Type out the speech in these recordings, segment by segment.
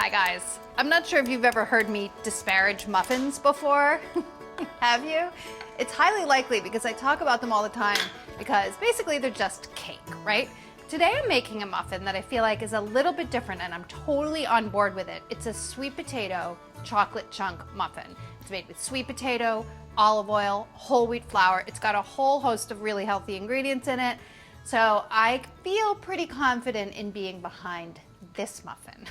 Hi guys. I'm not sure if you've ever heard me disparage muffins before. Have you? It's highly likely because I talk about them all the time because basically they're just cake, right? Today I'm making a muffin that I feel like is a little bit different and I'm totally on board with it. It's a sweet potato chocolate chunk muffin. It's made with sweet potato, olive oil, whole wheat flour. It's got a whole host of really healthy ingredients in it. So I feel pretty confident in being behind this muffin.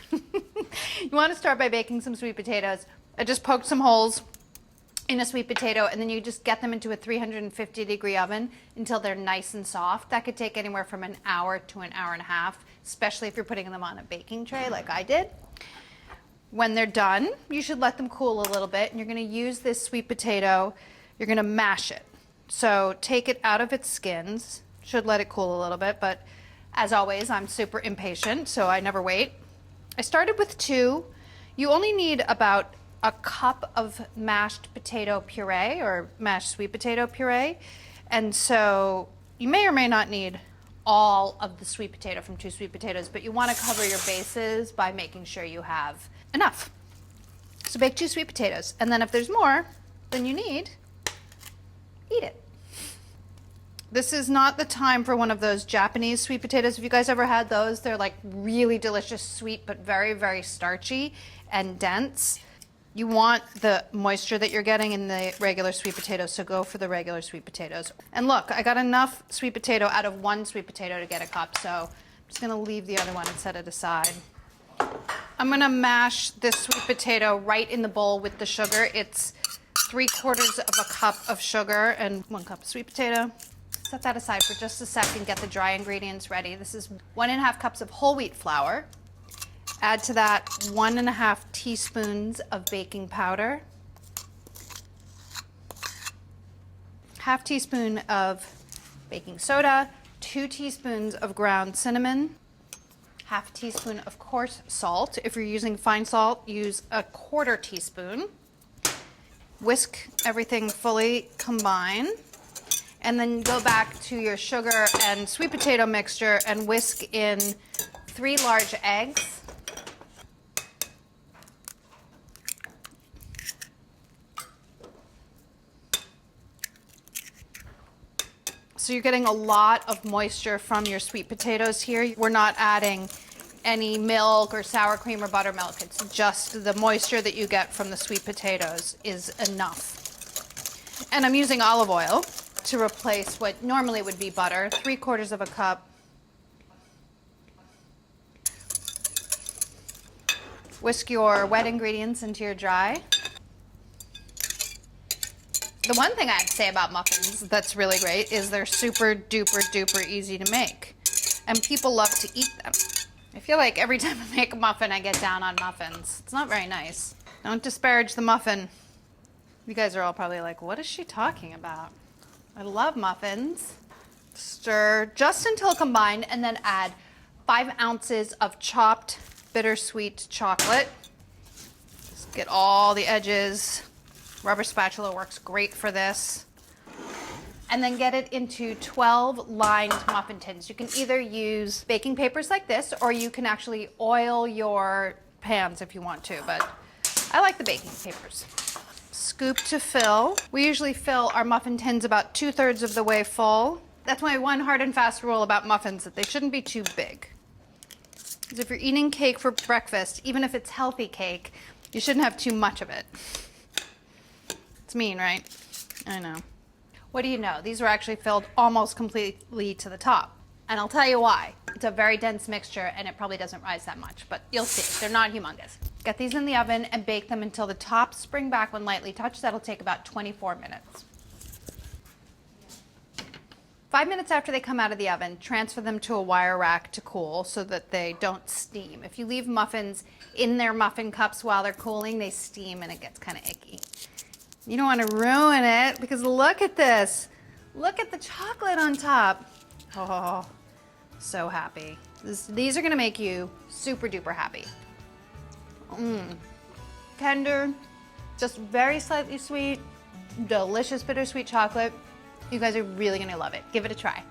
You want to start by baking some sweet potatoes. I just poked some holes in a sweet potato and then you just get them into a 350-degree oven until they're nice and soft. That could take anywhere from an hour to an hour and a half, especially if you're putting them on a baking tray like I did. When they're done, you should let them cool a little bit and you're going to use this sweet potato, you're going to mash it. So take it out of its skins, should let it cool a little bit, but as always, I'm super impatient, so I never wait. I started with 2. You only need about a cup of mashed potato puree or mashed sweet potato puree. And so you may or may not need all of the sweet potato from 2 sweet potatoes, but you want to cover your bases by making sure you have enough. So bake 2 sweet potatoes, and then if there's more than you need, eat it. This is not the time for one of those Japanese sweet potatoes. Have you guys ever had those? They're like really delicious, sweet, but very, very starchy and dense. You want the moisture that you're getting in the regular sweet potatoes, so go for the regular sweet potatoes. And look, I got enough sweet potato out of 1 sweet potato to get a cup, so I'm just gonna leave the other one and set it aside. I'm gonna mash this sweet potato right in the bowl with the sugar. It's 3/4 of a cup of sugar and 1 cup of sweet potato. Set that aside for just a second, get the dry ingredients ready. This is 1½ cups of whole wheat flour. Add to that 1½ teaspoons of baking powder, ½ teaspoon of baking soda, 2 teaspoons of ground cinnamon, ½ teaspoon of coarse salt. If you're using fine salt, use a 1/4 teaspoon. Whisk everything fully combine. And then go back to your sugar and sweet potato mixture and whisk in 3 large eggs. So you're getting a lot of moisture from your sweet potatoes here. We're not adding any milk or sour cream or buttermilk. It's just the moisture that you get from the sweet potatoes is enough. And I'm using olive oil to replace what normally would be butter, 3/4 of a cup. Whisk your wet ingredients into your dry. The one thing I have to say about muffins that's really great is they're super duper duper easy to make. And people love to eat them. I feel like every time I make a muffin, I get down on muffins. It's not very nice. Don't disparage the muffin. You guys are all probably like, what is she talking about? I love muffins. Stir just until combined and then add 5 ounces of chopped bittersweet chocolate. Just get all the edges. Rubber spatula works great for this. And then get it into 12 lined muffin tins. You can either use baking papers like this or you can actually oil your pans if you want to, but I like the baking papers. Scoop to fill. We usually fill our muffin tins about 2/3 of the way full. That's my one hard and fast rule about muffins, that they shouldn't be too big. Because if you're eating cake for breakfast, even if it's healthy cake, you shouldn't have too much of it. It's mean, right? I know. What do you know? These were actually filled almost completely to the top. And I'll tell you why. It's a very dense mixture and it probably doesn't rise that much, but you'll see. They're not humongous. Get these in the oven and bake them until the tops spring back when lightly touched. That'll take about 24 minutes. 5 minutes after they come out of the oven, transfer them to a wire rack to cool so that they don't steam. If you leave muffins in their muffin cups while they're cooling, they steam and it gets kind of icky. You don't want to ruin it because look at this. Look at the chocolate on top. Oh, so happy. These are going to make you super duper happy. Tender, just very slightly sweet, delicious bittersweet chocolate. You guys are really going to love it. Give it a try.